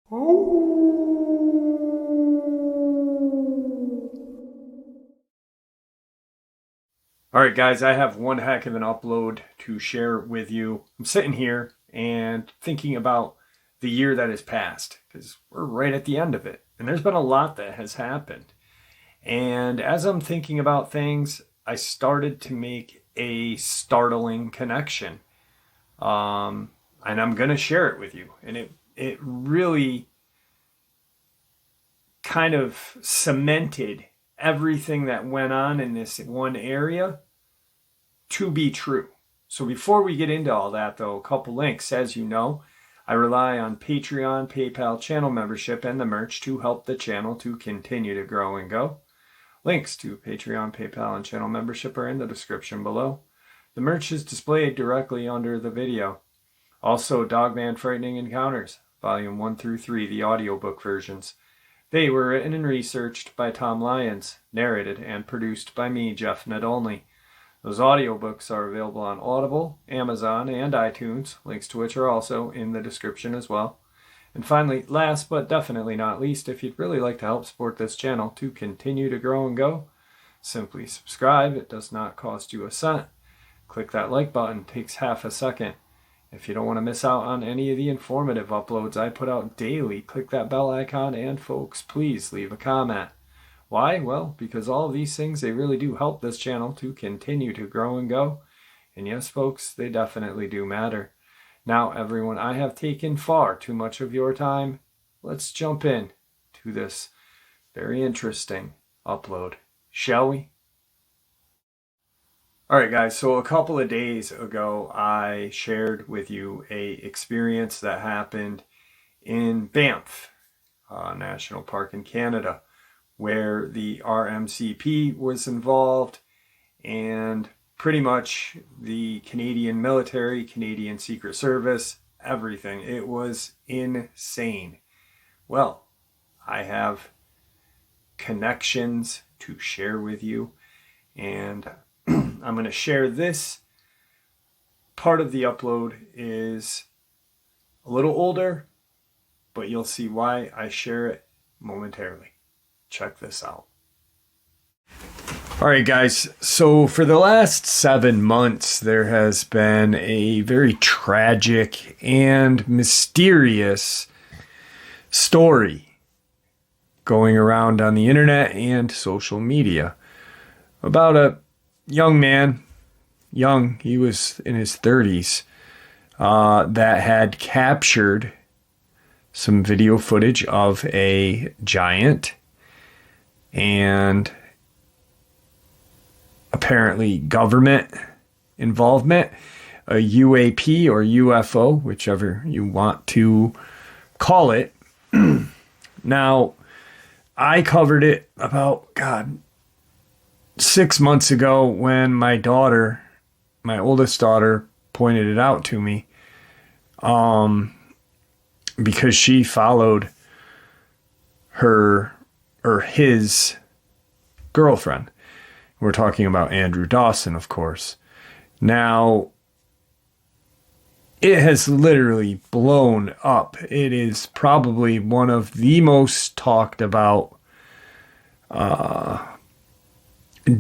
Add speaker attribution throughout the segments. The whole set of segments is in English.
Speaker 1: Alright guys, I have one heck of an upload to share with you. I'm sitting here and thinking about the year that has passed, because we're right at the end of it. And there's been a lot that has happened. And as I'm thinking about things, I started to make a startling connection. And I'm going to share it with you. And it really kind of cemented everything that went on in this one area to be true. So before we get into all that, though, a couple links. As you know, I rely on Patreon, PayPal, channel membership, and the merch to help the channel to continue to grow and go. Links to Patreon, PayPal, and channel membership are in the description below. The merch is displayed directly under the video. Also, Dogman Frightening Encounters, Volume 1 through 3, the audiobook versions. They were written and researched by Tom Lyons, narrated and produced by me, Jeff Nadolny. Those audiobooks are available on Audible, Amazon, and iTunes, links to which are also in the description as well. And finally, last but definitely not least, if you'd really like to help support this channel to continue to grow and go, simply subscribe. It does not cost you a cent. Click that like button, it takes half a second. If you don't want to miss out on any of the informative uploads I put out daily, click that bell icon, and folks, please leave a comment. Why? Well, because all of these things, they really do help this channel to continue to grow and go. And yes, folks, they definitely do matter. Now, everyone, I have taken far too much of your time. Let's jump in to this very interesting upload, shall we? Alright guys, so a couple of days ago I shared with you a experience that happened in Banff National Park in Canada, where the RMCP was involved and pretty much the Canadian military, Canadian Secret Service, everything. It was insane. Well, I have connections to share with you, and I'm going to share this. Part of the upload is a little older, but you'll see why I share it momentarily. Check this out. All right, guys. So for the last 7 months, there has been a very tragic and mysterious story going around on the internet and social media about a young man, he was in his 30s, that had captured some video footage of a giant and apparently government involvement, a UAP or UFO, whichever you want to call it. Now, I covered it about, 6 months ago when my daughter, my oldest daughter, pointed it out to me, because she followed her or his girlfriend. We're talking about Andrew Dawson, of course. Now, it has literally blown up. It is probably one of the most talked about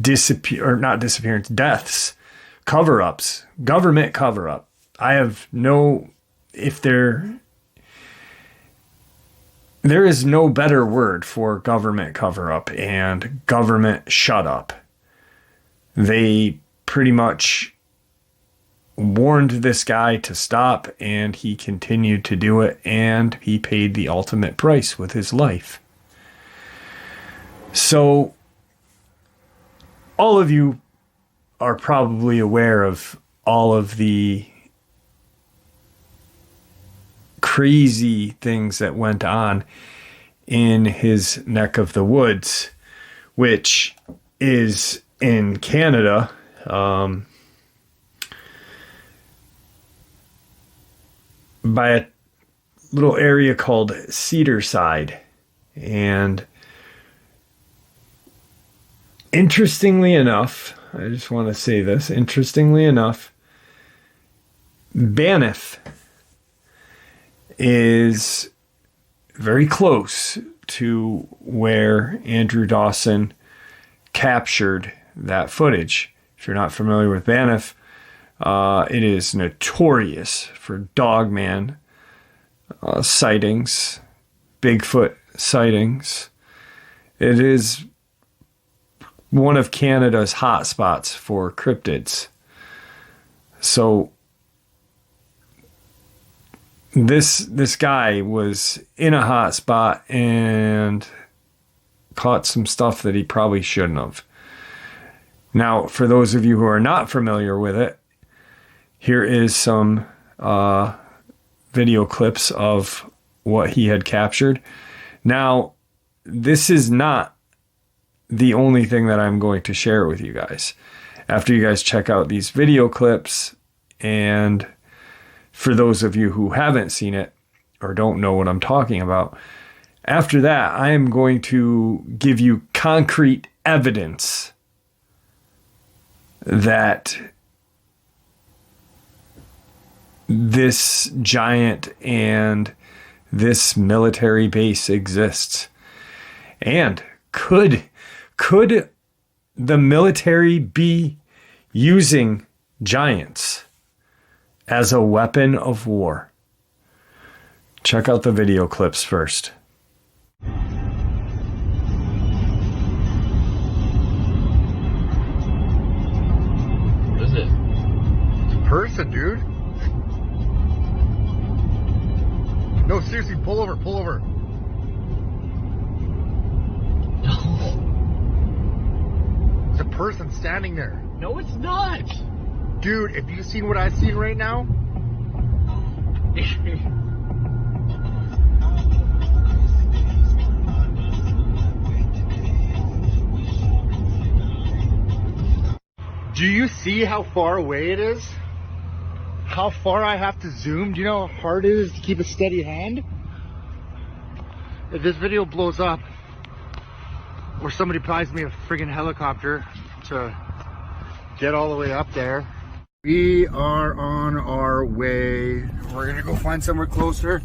Speaker 1: deaths, cover-ups, government cover-up. I have no, there is no better word for government cover-up and government shut-up. They pretty much warned this guy to stop, and he continued to do it, and he paid the ultimate price with his life. So, all of you are probably aware of all of the crazy things that went on in his neck of the woods, which is in Canada. By a little area called Cedarside. And interestingly enough, I just want to say this, interestingly enough, Banff is very close to where Andrew Dawson captured that footage. If you're not familiar with Banff, it is notorious for Dogman sightings, Bigfoot sightings. It is one of Canada's hotspots for cryptids. So this guy was in a hot spot and caught some stuff that he probably shouldn't have. Now, for those of you who are not familiar with it, here is some video clips of what he had captured. Now, this is not the only thing that I'm going to share with you guys. After you guys check out these video clips, and for those of you who haven't seen it or don't know what I'm talking about, after that, I am going to give you concrete evidence that this giant and this military base exists. And could the military be using giants as a weapon of war? Check out the video clips first.
Speaker 2: What is it?
Speaker 3: It's a person, dude. No, seriously, pull over, pull over. It's a person standing there.
Speaker 2: No, it's not.
Speaker 3: Dude, if you've seen what I've seen right now. Do you see how far away it is? How far I have to zoom? Do you know how hard it is to keep a steady hand? If this video blows up, or somebody buys me a friggin' helicopter to get all the way up there. We are on our way. We're gonna go find somewhere closer,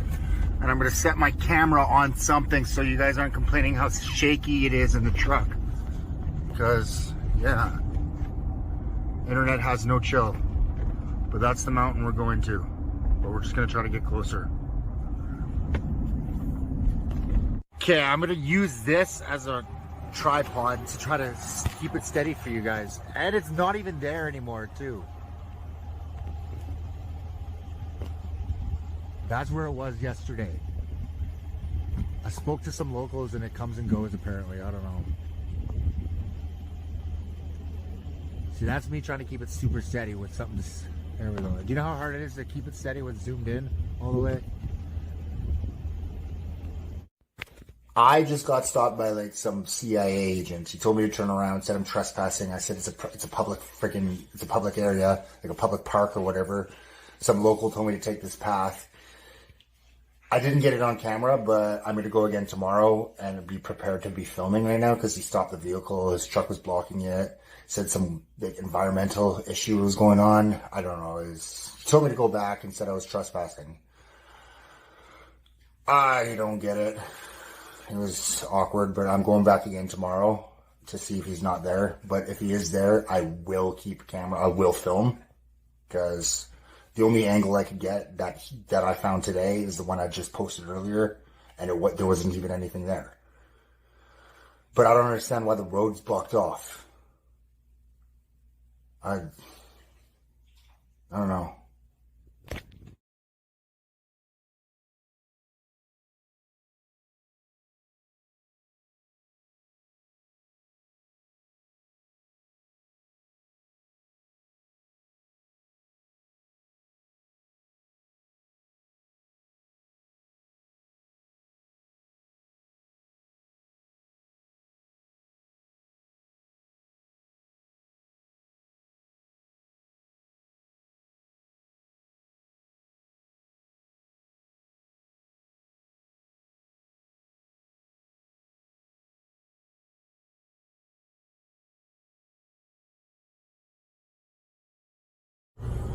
Speaker 3: and I'm gonna set my camera on something so you guys aren't complaining how shaky it is in the truck. Because, yeah, internet has no chill. But that's the mountain we're going to. But we're just gonna try to get closer. Okay, I'm gonna use this as a tripod to try to keep it steady for you guys. And it's not even there anymore, too. That's where it was yesterday. I spoke to some locals and it comes and goes apparently. I don't know. See, that's me trying to keep it super steady with something to... There we go. Do you know how hard it is to keep it steady when zoomed in all the way? I just got stopped by like some CIA agent. He told me to turn around, said I'm trespassing. I said it's a public area, like a public park or whatever. Some local told me to take this path. I didn't get it on camera, but I'm going to go again tomorrow and be prepared to be filming right now because he stopped the vehicle. His truck was blocking it. Said some big environmental issue was going on. I don't know. He told me to go back and said I was trespassing. I don't get it. It was awkward, but I'm going back again tomorrow to see if he's not there. But if he is there, I will keep camera. I will film because the only angle I could get that I found today is the one I just posted earlier, and there wasn't even anything there. But I don't understand why the road's blocked off. I don't know.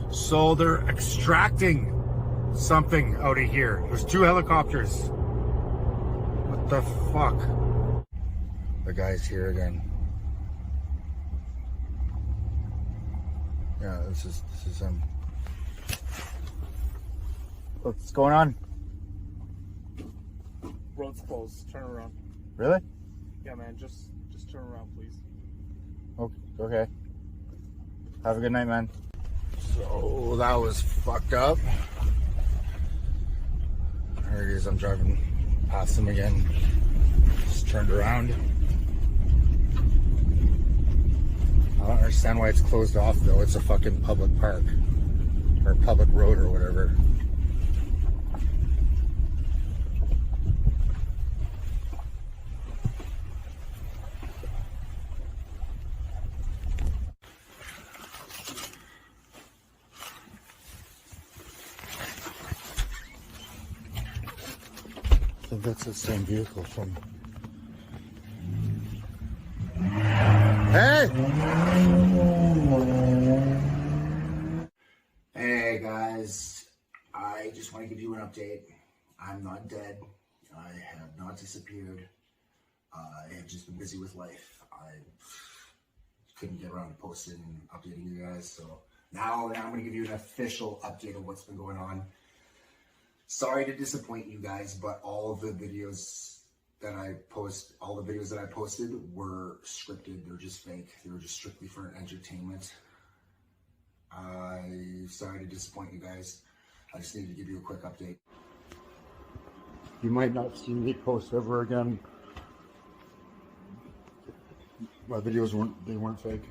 Speaker 3: So they're extracting something out of here. There's two helicopters. The fuck? The guy's here again. Yeah, this is him. What's going on?
Speaker 4: Road's closed. Turn around.
Speaker 3: Really?
Speaker 4: Yeah, man. Just turn around, please.
Speaker 3: Okay. Have a good night, man. So that was fucked up. There he is. I'm driving past him again. Just turned around. I don't understand why it's closed off though. It's a fucking public park or public road or whatever. I think that's the same vehicle from... Hey!
Speaker 5: Hey guys, I just want to give you an update. I'm not dead. I have not disappeared. I have just been busy with life. I couldn't get around to posting and updating you guys, so now I'm going to give you an official update of what's been going on. Sorry to disappoint you guys, but all of the videos that I posted were scripted. They're just fake. They were just strictly for entertainment. I'm sorry to disappoint you guys. I just needed to give you a quick update.
Speaker 3: You might not see me post ever again. My videos weren't fake.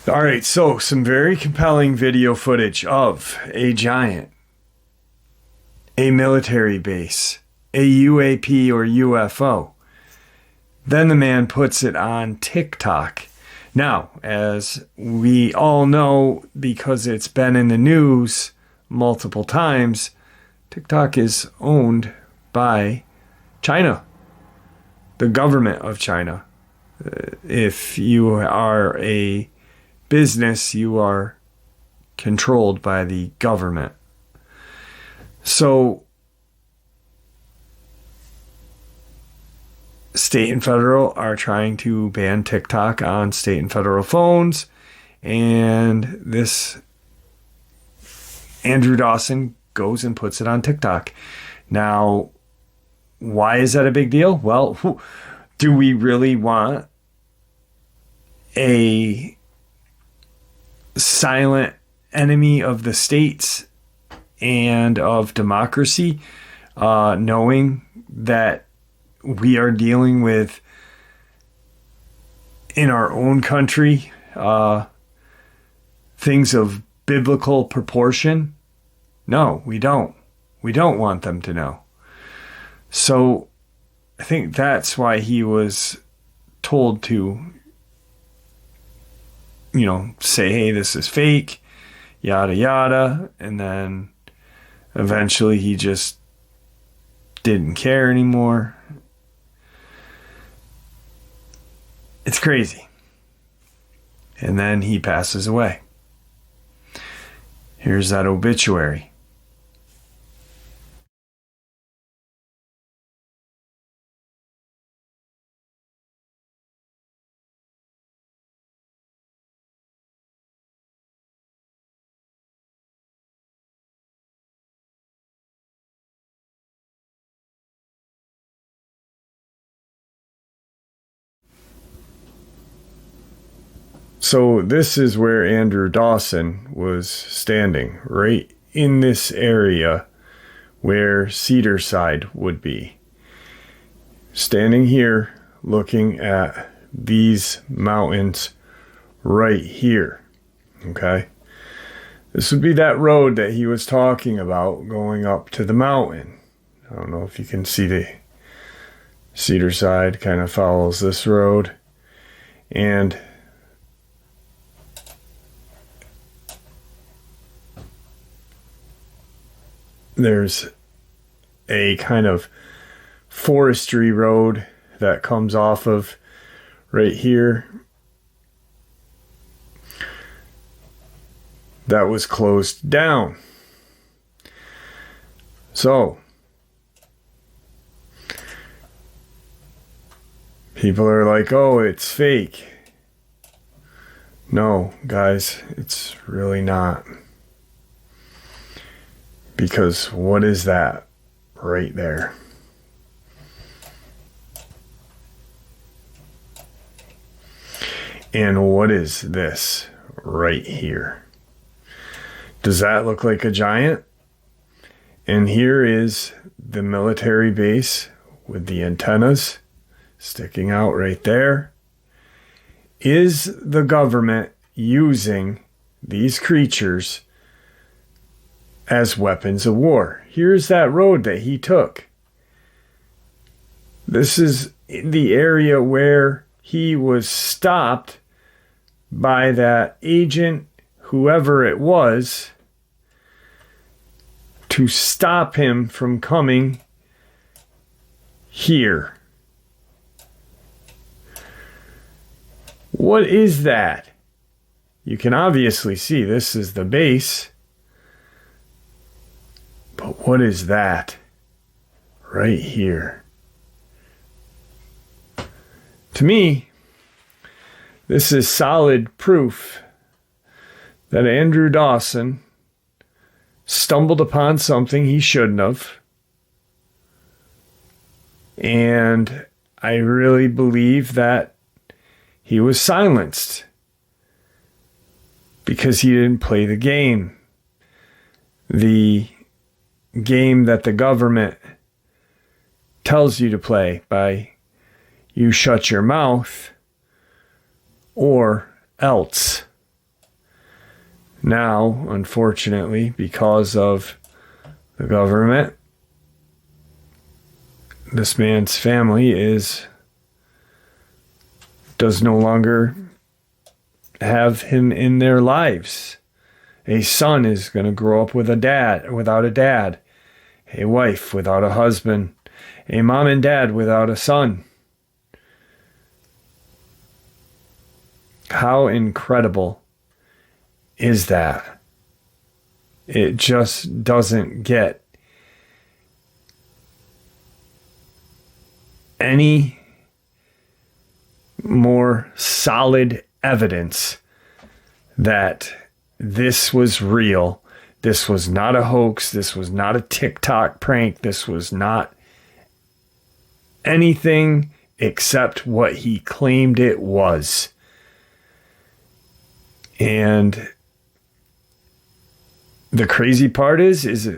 Speaker 1: All right, so some very compelling video footage of a giant, a military base, a UAP or UFO. Then the man puts it on TikTok. Now, as we all know, because it's been in the news multiple times, TikTok is owned by China, the government of China. If you are a business, you are controlled by the government. So state and federal are trying to ban TikTok on state and federal phones, and this Andrew Dawson goes and puts it on TikTok. Now, why is that a big deal? Well, do we really want a silent enemy of the states and of democracy, knowing that we are dealing with, in our own country, things of biblical proportion? No, we don't. We don't want them to know. So I think that's why he was told to, say, hey, this is fake, yada, yada. And then eventually he just didn't care anymore. It's crazy. And then he passes away. Here's that obituary. So this is where Andrew Dawson was standing, right in this area where Cedarside would be. Standing here, looking at these mountains right here, okay? This would be that road that he was talking about going up to the mountain. I don't know if you can see the Cedarside kind of follows this road. And there's a kind of forestry road that comes off of right here. That was closed down. So, people are like, oh, it's fake. No, guys, it's really not. Because what is that right there? And what is this right here? Does that look like a giant? And here is the military base with the antennas sticking out right there. Is the government using these creatures as weapons of war? Here's that road that he took. This is the area where he was stopped by that agent, whoever it was, to stop him from coming here. What is that? You can obviously see this is the base. But what is that right here? To me, this is solid proof that Andrew Dawson stumbled upon something he shouldn't have. And I really believe that he was silenced because he didn't play the game. The game that the government tells you to play by you shut your mouth or else. Now, unfortunately, because of the government, this man's family does no longer have him in their lives. A son is going to grow up without a dad. A wife without a husband. A mom and dad without a son. How incredible is that? It just doesn't get any more solid evidence that this was real. This was not a hoax. This was not a TikTok prank. This was not anything except what he claimed it was. And the crazy part is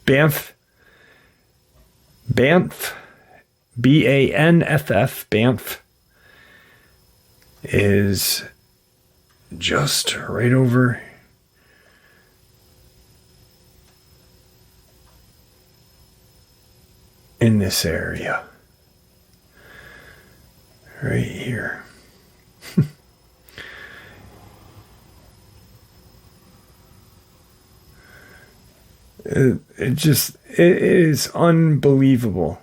Speaker 1: Banff, Banff, Banff is just right over in this area. Right here. It is unbelievable.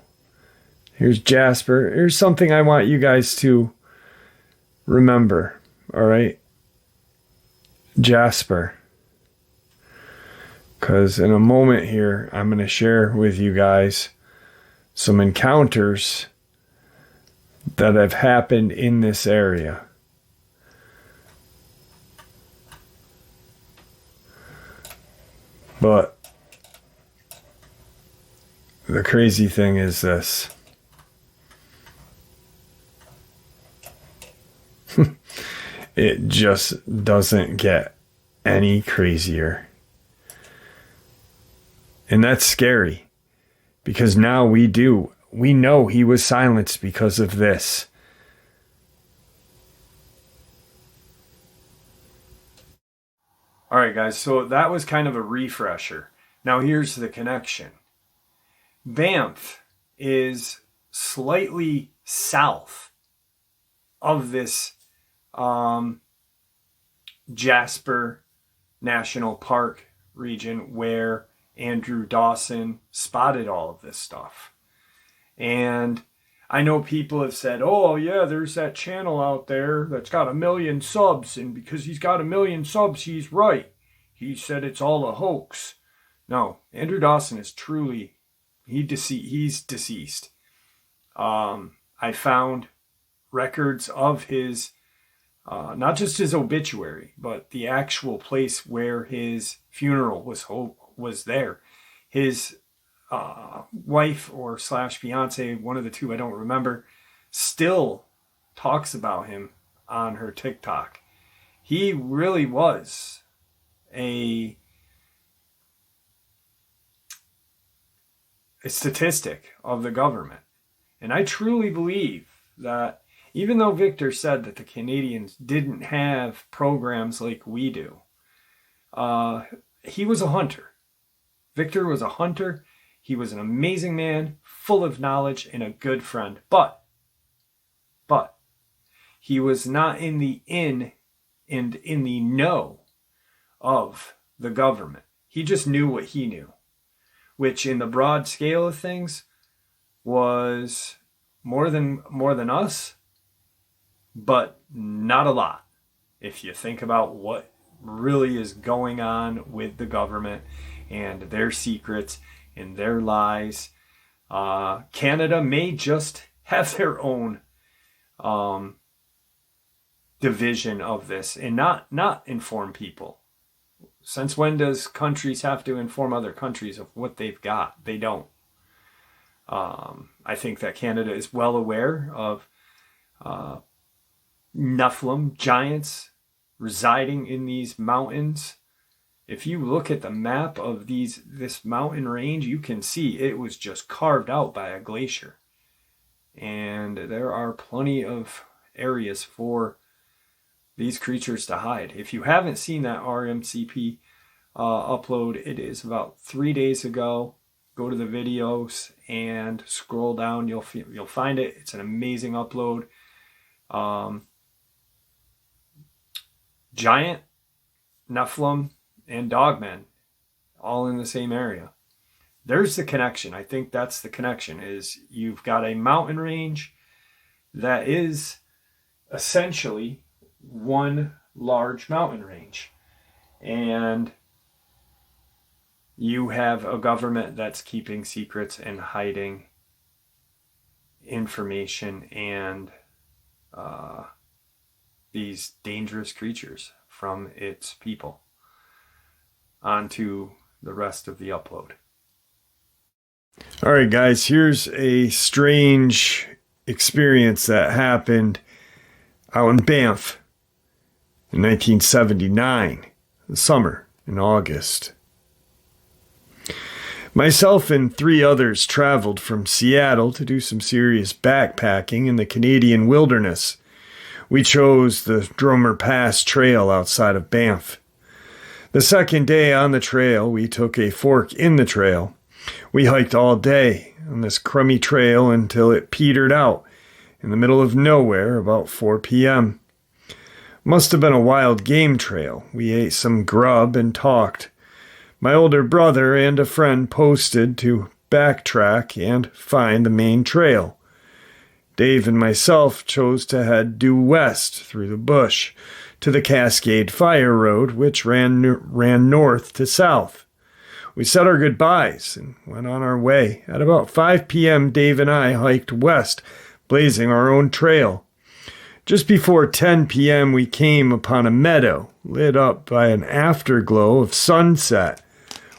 Speaker 1: Here's Jasper. Here's something I want you guys to remember. All right. Jasper. Because in a moment here, I'm going to share with you guys some encounters that have happened in this area. But the crazy thing is this. It just doesn't get any crazier. And that's scary. Because now we know he was silenced because of this. All right, guys, so that was kind of a refresher. Now here's the connection. Banff is slightly south of this Jasper National Park region where Andrew Dawson spotted all of this stuff. And I know people have said, oh, yeah, there's that channel out there that's got 1 million subs, and because he's got 1 million subs, he's right. He said it's all a hoax. No, Andrew Dawson is truly, he's deceased. I found records of his, not just his obituary, but the actual place where his funeral was there. His wife or slash fiance, one of the two, I don't remember, still talks about him on her TikTok. He really was a statistic of the government. And I truly believe that even though Victor said that the Canadians didn't have programs like we do, he was a hunter. Victor was a hunter. He was an amazing man, full of knowledge and a good friend. But he was not in the know of the government. He just knew what he knew, which in the broad scale of things was more than us, but not a lot. If you think about what really is going on with the government and their secrets and their lies, Canada may just have their own division of this and not inform people. Since when does countries have to inform other countries of what they've got? They don't. I think that Canada is well aware of Nephilim giants residing in these mountains. If you look at the map of this mountain range, you can see it was just carved out by a glacier. And there are plenty of areas for these creatures to hide. If you haven't seen that RMCP upload, it is about 3 days ago. Go to the videos and scroll down. You'll find it. It's an amazing upload. Giant, Nephilim, and Dogman, all in the same area. There's the connection. I think that's the connection, is you've got a mountain range that is essentially one large mountain range. And you have a government that's keeping secrets and hiding information and these dangerous creatures from its people onto the rest of the upload. All right, guys, here's a strange experience that happened out in Banff in 1979, the summer, in August. Myself and 3 others traveled from Seattle to do some serious backpacking in the Canadian wilderness. We chose the Drummer Pass Trail outside of Banff. The second day on the trail, we took a fork in the trail. We hiked all day on this crummy trail until it petered out in the middle of nowhere about 4 p.m. Must have been a wild game trail. We ate some grub and talked. My older brother and a friend posted to backtrack and find the main trail. Dave and myself chose to head due west through the bush to the Cascade Fire Road, which ran north to south. We said our goodbyes and went on our way. At about 5 p.m., Dave and I hiked west, blazing our own trail. Just before 10 p.m., we came upon a meadow lit up by an afterglow of sunset,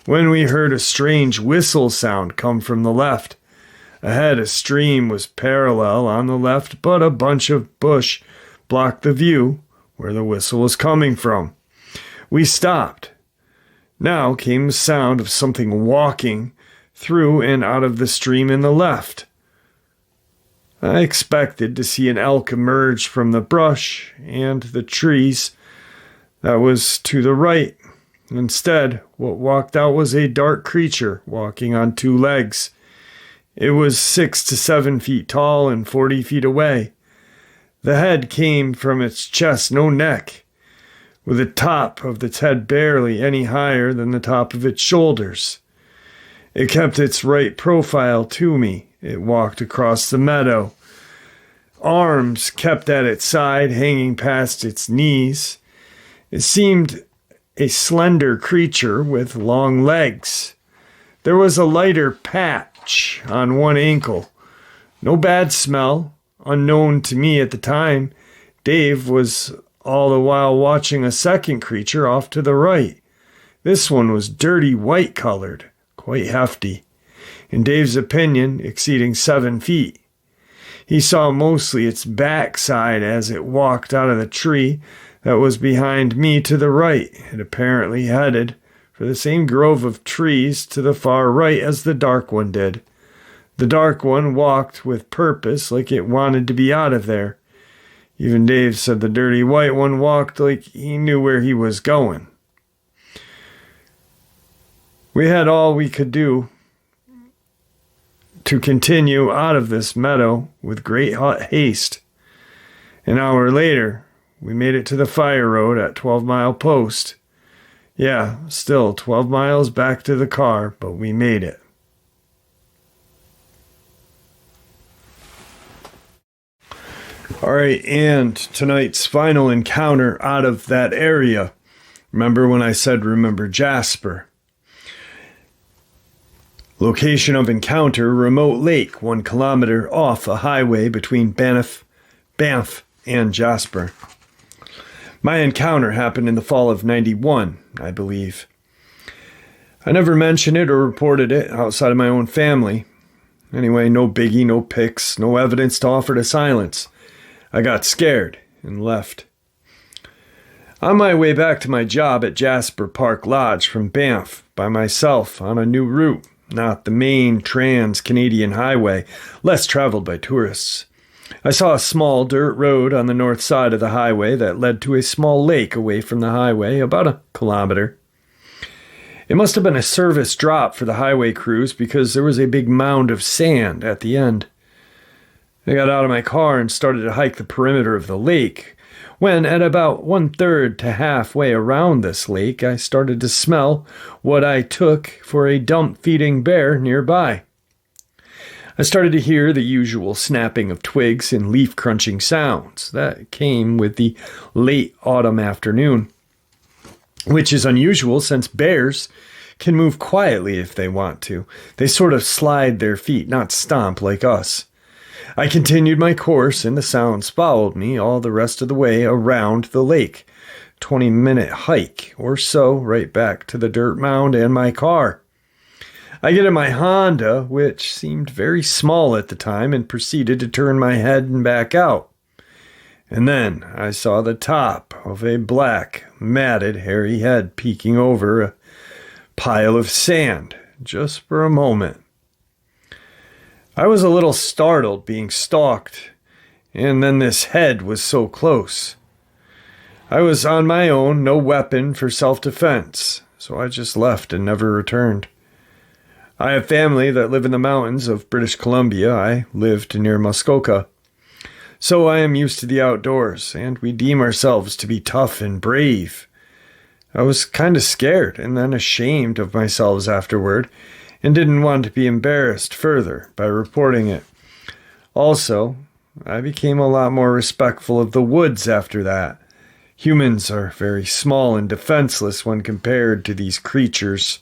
Speaker 1: when we heard a strange whistle sound come from the left. Ahead, a stream was parallel on the left, but a bunch of bush blocked the view where the whistle was coming from. We stopped. Now came the sound of something walking through and out of the stream in the left. I expected to see an elk emerge from the brush and the trees that was to the right. Instead, what walked out was a dark creature walking on 2 legs. It was 6 to 7 feet tall and 40 feet away. The head came from its chest, no neck, with the top of its head barely any higher than the top of its shoulders. It kept its right profile to me. It walked across the meadow. Arms kept at its side, hanging past its knees. It seemed a slender creature with long legs. There was a lighter patch on one ankle. No bad smell, unknown to me at the time. Dave was all the while watching a second creature off to the right. This one was dirty white colored, quite hefty. In Dave's opinion, exceeding 7 feet. He saw mostly its backside as it walked out of the tree that was behind me to the right. It apparently headed for the same grove of trees to the far right as the dark one did. The dark one walked with purpose, like it wanted to be out of there. Even Dave said the dirty white one walked like he knew where he was going. We had all we could do to continue out of this meadow with great haste. An hour later, we made it to the fire road at 12 Mile Post. Yeah, still 12 miles back to the car, but we made it. All right, and tonight's final encounter out of that area. Remember when I said remember Jasper? Location of encounter, remote lake, 1 kilometer off a highway between Banff and Jasper. My encounter happened in the fall of 91, I believe. I never mentioned it or reported it outside of my own family. Anyway, no biggie, no pics, no evidence to offer to silence. I got scared and left. On my way back to my job at Jasper Park Lodge from Banff by myself on a new route, not the main trans-Canadian highway, less traveled by tourists. I saw a small dirt road on the north side of the highway that led to a small lake away from the highway, about a kilometer. It must have been a service drop for the highway crews because there was a big mound of sand at the end. I got out of my car and started to hike the perimeter of the lake, when at about 1/3 to halfway around this lake, I started to smell what I took for a dump-feeding bear nearby. I started to hear the usual snapping of twigs and leaf-crunching sounds that came with the late autumn afternoon, which is unusual since bears can move quietly if they want to. They sort of slide their feet, not stomp like us. I continued my course, and the sounds followed me all the rest of the way around the lake. 20-minute hike or so, right back to the dirt mound and my car. I get in my Honda, which seemed very small at the time, and proceeded to turn my head and back out. And then I saw the top of a black, matted, hairy head peeking over a pile of sand, just for a moment. I was a little startled being stalked, and then this head was so close. I was on my own, no weapon for self-defense, so I just left and never returned. I have family that live in the mountains of British Columbia. I lived near Muskoka. So I am used to the outdoors, and we deem ourselves to be tough and brave. I was kind of scared and then ashamed of myself afterward, and didn't want to be embarrassed further by reporting it. Also, I became a lot more respectful of the woods after that. Humans are very small and defenseless when compared to these creatures.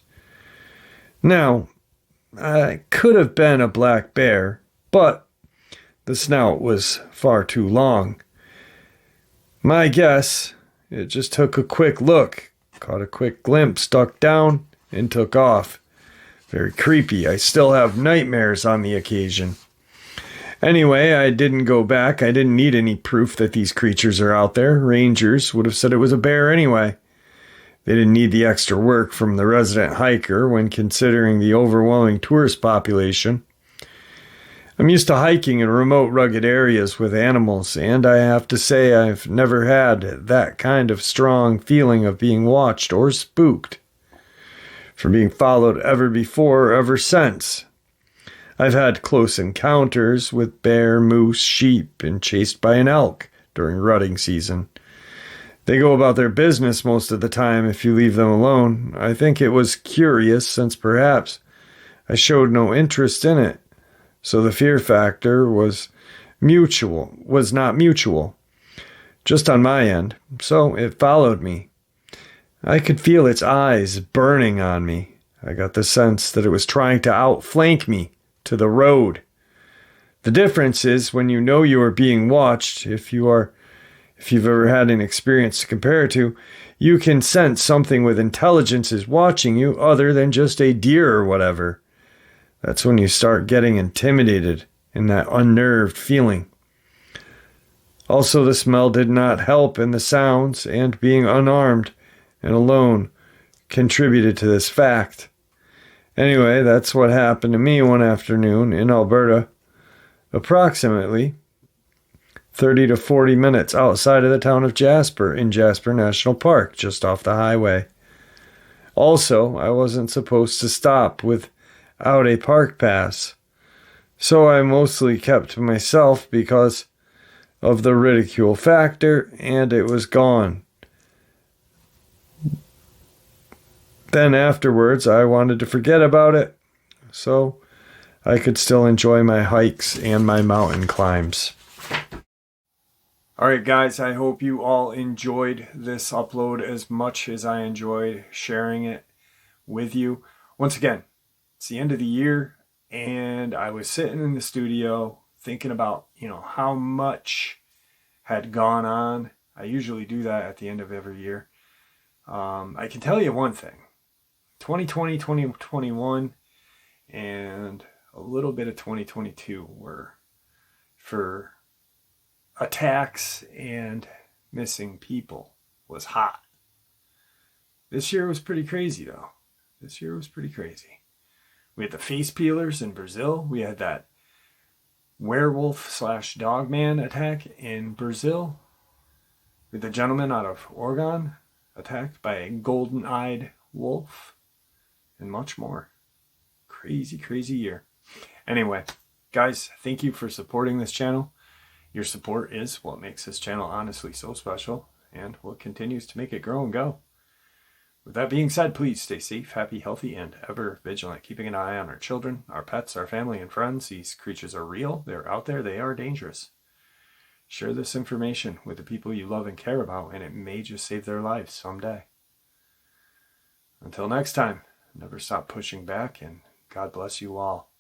Speaker 1: Now, I could have been a black bear, but the snout was far too long. My guess, it just took a quick look, caught a quick glimpse, ducked down, and took off. Very creepy. I still have nightmares on the occasion. Anyway, I didn't go back. I didn't need any proof that these creatures are out there. Rangers would have said it was a bear anyway. They didn't need the extra work from the resident hiker when considering the overwhelming tourist population. I'm used to hiking in remote, rugged areas with animals, and I have to say I've never had that kind of strong feeling of being watched or spooked. From being followed ever before or ever since. I've had close encounters with bear, moose, sheep, and chased by an elk during rutting season. They go about their business most of the time if you leave them alone. I think it was curious since perhaps I showed no interest in it, so the fear factor was not mutual, just on my end, so it followed me. I could feel its eyes burning on me. I got the sense that it was trying to outflank me to the road. The difference is when you know you are being watched, if you've ever had an experience to compare it to, you can sense something with intelligence is watching you other than just a deer or whatever. That's when you start getting intimidated and that unnerved feeling. Also, the smell did not help, and the sounds and being unarmed and alone contributed to this fact. Anyway, that's what happened to me one afternoon in Alberta, approximately 30 to 40 minutes outside of the town of Jasper in Jasper National Park, just off the highway. Also, I wasn't supposed to stop without a park pass, so I mostly kept to myself because of the ridicule factor, and it was gone. Then afterwards, I wanted to forget about it, so I could still enjoy my hikes and my mountain climbs. Alright guys, I hope you all enjoyed this upload as much as I enjoyed sharing it with you. Once again, it's the end of the year, and I was sitting in the studio thinking about, how much had gone on. I usually do that at the end of every year. I can tell you one thing. 2020, 2021, and a little bit of 2022 were for attacks and missing people was hot. This year was pretty crazy though. This year was pretty crazy. We had the face peelers in Brazil. We had that werewolf/dogman attack in Brazil. We had the gentleman out of Oregon attacked by a golden-eyed wolf, and much more. Crazy, crazy year. Anyway, guys, thank you for supporting this channel. Your support is what makes this channel honestly so special, and what continues to make it grow and go. With that being said, please stay safe, happy, healthy, and ever vigilant, keeping an eye on our children, our pets, our family, and friends. These creatures are real, they're out there, they are dangerous. Share this information with the people you love and care about, and it may just save their lives someday. Until next time, never stop pushing back, and God bless you all.